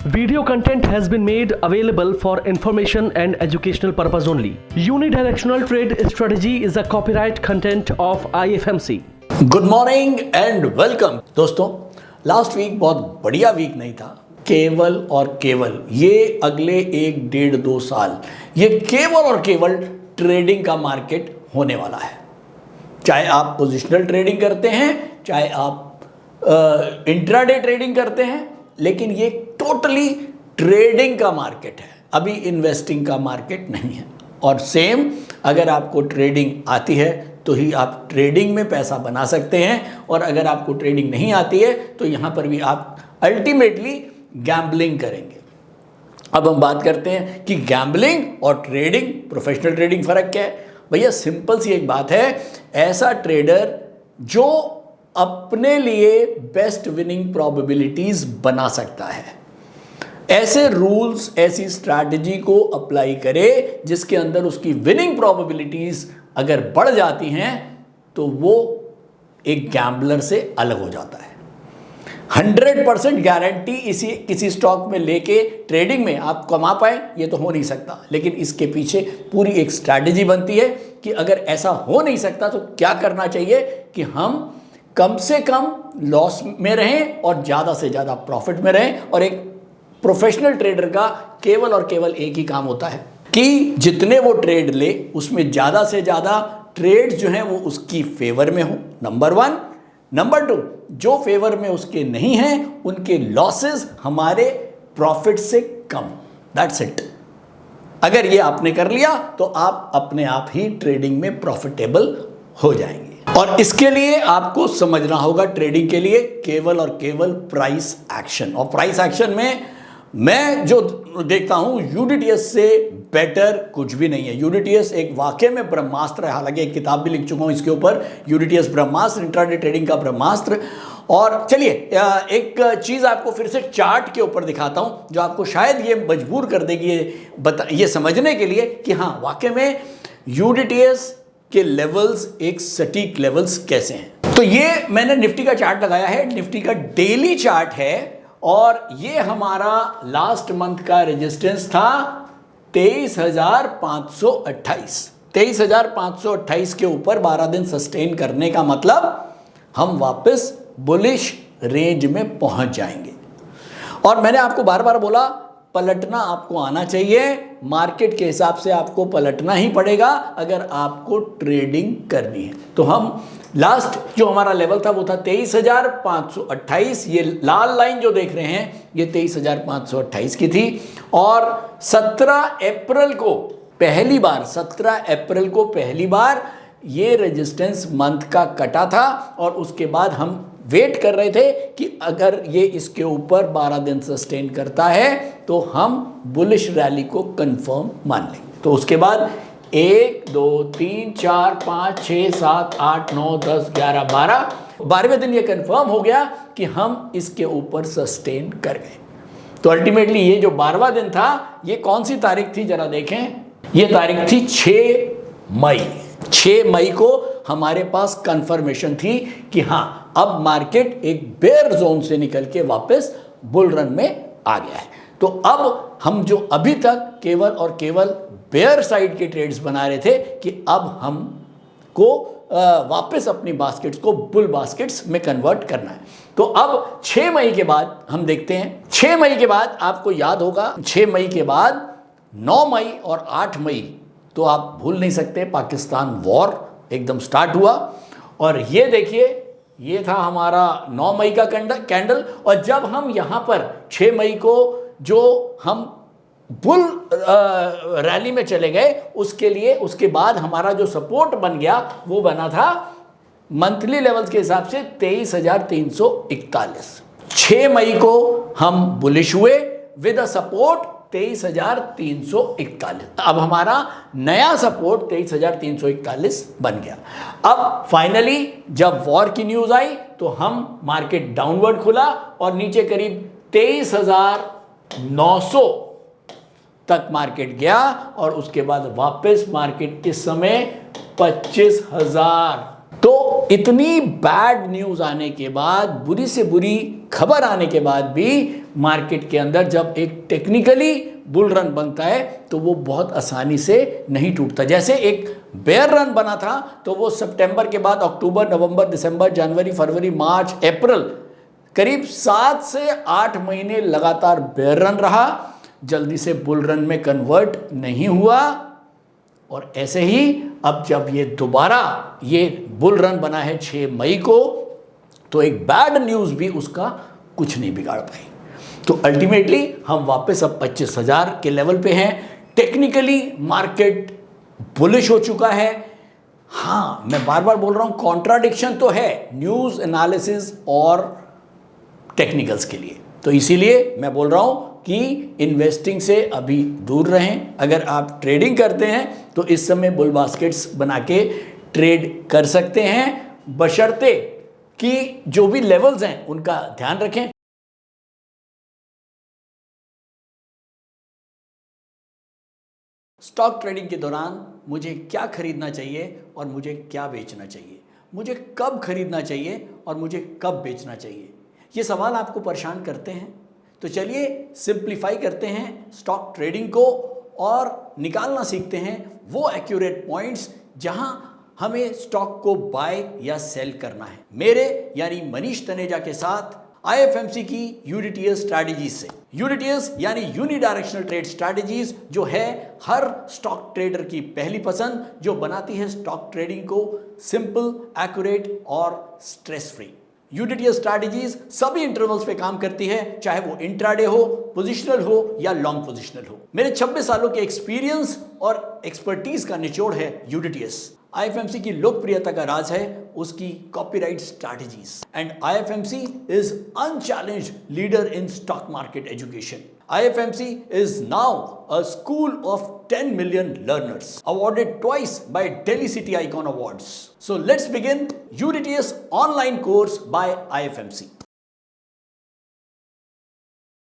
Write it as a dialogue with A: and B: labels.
A: Video content has been made available for information and educational purpose only. Unidirectional trade strategy is a copyright content of IFMC.
B: Good morning and welcome. दोस्तों, last week बहुत बढ़िया week नहीं था। केवल और केवल ये अगले 1-1.5-2 साल ये केवल और केवल ट्रेडिंग का मार्केट होने वाला है। चाहे आप पोजिशनल ट्रेडिंग करते हैं, चाहे आप इंट्राडे ट्रेडिंग करते हैं, लेकिन ये टोटली ट्रेडिंग का मार्केट है, अभी इन्वेस्टिंग का मार्केट नहीं है। और सेम अगर आपको ट्रेडिंग आती है तो ही आप ट्रेडिंग में पैसा बना सकते हैं, और अगर आपको ट्रेडिंग नहीं आती है तो यहाँ पर भी आप अल्टीमेटली गैम्बलिंग करेंगे। अब हम बात करते हैं कि गैम्बलिंग और ट्रेडिंग, प्रोफेशनल ट्रेडिंग फ़र्क क्या है। भैया सिंपल सी एक बात है, ऐसा ट्रेडर जो अपने लिए बेस्ट विनिंग प्रोबेबिलिटीज बना सकता है, ऐसे रूल्स, ऐसी स्ट्रैटेजी को अप्लाई करे जिसके अंदर उसकी विनिंग प्रोबेबिलिटीज अगर बढ़ जाती हैं तो वो एक गैम्बलर से अलग हो जाता है। 100% गारंटी इसी किसी स्टॉक में लेके ट्रेडिंग में आप कमा पाए ये तो हो नहीं सकता, लेकिन इसके पीछे पूरी एक स्ट्रैटेजी बनती है कि अगर ऐसा हो नहीं सकता तो क्या करना चाहिए कि हम कम से कम लॉस में रहें और ज़्यादा से ज़्यादा प्रॉफिट में रहें। और एक प्रोफेशनल ट्रेडर का केवल और केवल एक ही काम होता है कि जितने वो ट्रेड ले उसमें ज़्यादा से ज़्यादा ट्रेड जो हैं वो उसकी फेवर में हो, नंबर 1। नंबर 2, जो फेवर में उसके नहीं हैं उनके लॉसेस हमारे प्रॉफिट से कम। That's it. अगर ये आपने कर लिया तो आप अपने आप ही ट्रेडिंग में प्रॉफिटेबल हो जाएंगे। और इसके लिए आपको समझना होगा ट्रेडिंग के लिए केवल और केवल प्राइस एक्शन। और प्राइस एक्शन में मैं जो देखता हूं यूडीटीएस से बेटर कुछ भी नहीं है। यूडीटीएस एक वाकई में ब्रह्मास्त्र है, हालांकि एक किताब भी लिख चुका हूं इसके ऊपर, यूडीटीएस ब्रह्मास्त्र, इंट्राडे ट्रेडिंग का ब्रह्मास्त्र। और चलिए एक चीज़ आपको फिर से चार्ट के ऊपर दिखाता हूं जो आपको शायद ये मजबूर कर देगी ये समझने के लिए कि हाँ वाकई में यूडीटीएस के लेवल्स एक सटीक लेवल्स कैसे हैं। तो ये मैंने निफ्टी का चार्ट लगाया है, निफ्टी का डेली चार्ट है, और ये हमारा लास्ट मंथ का रेजिस्टेंस था 23,528। 23,528 के ऊपर 12 दिन सस्टेन करने का मतलब हम वापस बुलिश रेंज में पहुंच जाएंगे। और मैंने आपको बार बार बोला पलटना आपको आना चाहिए, मार्केट के हिसाब से आपको पलटना ही पड़ेगा अगर आपको ट्रेडिंग करनी है। तो हम लास्ट जो हमारा लेवल था वो था 23,528। ये लाल लाइन जो देख रहे हैं ये 23,528 की थी। और 17 अप्रैल को पहली बार ये रेजिस्टेंस मंथ का कटा था, और उसके बाद हम वेट कर रहे थे कि अगर ये इसके ऊपर 12 दिन सस्टेन करता है तो हम बुलिश रैली को कंफर्म मान लेंगे। तो उसके बाद 1 2 3 4 5 6 7 8 9 10 11 12वें दिन ये कंफर्म हो गया कि हम इसके ऊपर सस्टेन कर गए। तो अल्टीमेटली ये जो 12वां दिन था ये कौन सी तारीख थी जरा देखें, ये तारीख थी 6 मई। 6 मई को हमारे पास कंफर्मेशन थी कि हाँ अब मार्केट एक बेयर जोन से निकल के वापस बुल रन में आ गया है। तो अब हम जो अभी तक केवल और केवल बेयर साइड के ट्रेड्स बना रहे थे कि अब हमको वापस अपनी बास्केट्स को बुल बास्केट्स में कन्वर्ट करना है। तो अब 6 मई के बाद हम देखते हैं, 6 मई के बाद आपको याद होगा 6 मई के बाद 9 मई और 8 मई तो आप भूल नहीं सकते, पाकिस्तान वॉर एकदम स्टार्ट हुआ। और ये देखिए ये था हमारा 9 मई का कैंडल। और जब हम यहाँ पर 6 मई को जो हम बुल रैली में चले गए उसके बाद हमारा जो सपोर्ट बन गया वो बना था मंथली लेवल्स के हिसाब से 23,341। 6 मई को हम बुलिश हुए विद अ सपोर्ट 23,341। अब हमारा नया सपोर्ट 23,341 बन गया। अब फाइनली जब वॉर की न्यूज आई तो हम मार्केट डाउनवर्ड खुला और नीचे करीब 23,900 तक मार्केट गया, और उसके बाद वापस मार्केट इस समय 25,000 तो इतनी बैड न्यूज आने के बाद, बुरी से बुरी खबर आने के बाद भी मार्केट के अंदर जब एक टेक्निकली बुल रन बनता है तो वो बहुत आसानी से नहीं टूटता। जैसे एक बेयर रन बना था तो वो सितंबर के बाद अक्टूबर, नवंबर, दिसंबर, जनवरी, फरवरी, मार्च, अप्रैल, करीब 7 से 8 महीने लगातार बेयर रन रहा, जल्दी से बुल रन में कन्वर्ट नहीं हुआ। और ऐसे ही अब जब ये दोबारा ये बुल रन बना है 6 मई को, तो एक बैड न्यूज़ भी उसका कुछ नहीं बिगाड़ पाई। तो अल्टीमेटली हम वापस अब 25,000 के लेवल पे हैं। टेक्निकली मार्केट बुलिश हो चुका है। हाँ, मैं बार बार बोल रहा हूं, कॉन्ट्राडिक्शन तो है न्यूज़ एनालिसिस और टेक्निकल्स के लिए। तो इसीलिए मैं बोल रहा हूं कि इन्वेस्टिंग से अभी दूर रहें। अगर आप ट्रेडिंग करते हैं तो इस समय बुल बास्केट्स बना के ट्रेड कर सकते हैं, बशर्ते कि जो भी लेवल्स हैं उनका ध्यान रखें। स्टॉक ट्रेडिंग के दौरान मुझे क्या खरीदना चाहिए और मुझे क्या बेचना चाहिए, मुझे कब खरीदना चाहिए और मुझे कब बेचना चाहिए, ये सवाल आपको परेशान करते हैं। तो चलिए सिंप्लीफाई करते हैं स्टॉक ट्रेडिंग को और निकालना सीखते हैं वो एक्यूरेट पॉइंट्स जहां हमें स्टॉक को बाय या सेल करना है। मेरे यानी मनीष तनेजा के साथ IFMC की यूनिटीएस स्ट्रैटेजीज से। यूनिटीएस यानी यूनिडायरेक्शनल ट्रेड स्ट्रैटेजीज, जो है हर स्टॉक ट्रेडर की पहली पसंद, जो बनाती है स्टॉक ट्रेडिंग को सिंपल, एक्यूरेट और स्ट्रेस फ्री। यूनिटीएस स्ट्रैटेजीज सभी इंटरवल्स पे काम करती है, चाहे वो इंट्राडे हो, पोजिशनल हो या लॉन्ग पोजिशनल हो। मेरे 26 सालों के एक्सपीरियंस और एक्सपर्टीज का निचोड़ है यूनिटीएस। IFMC की लोकप्रियता का राज है उसकी copyright strategies. And IFMC is unchallenged leader in stock market education. IFMC is now a school of 10 million learners, awarded twice by Delhi City Icon Awards. So let's begin UDTS online course by IFMC.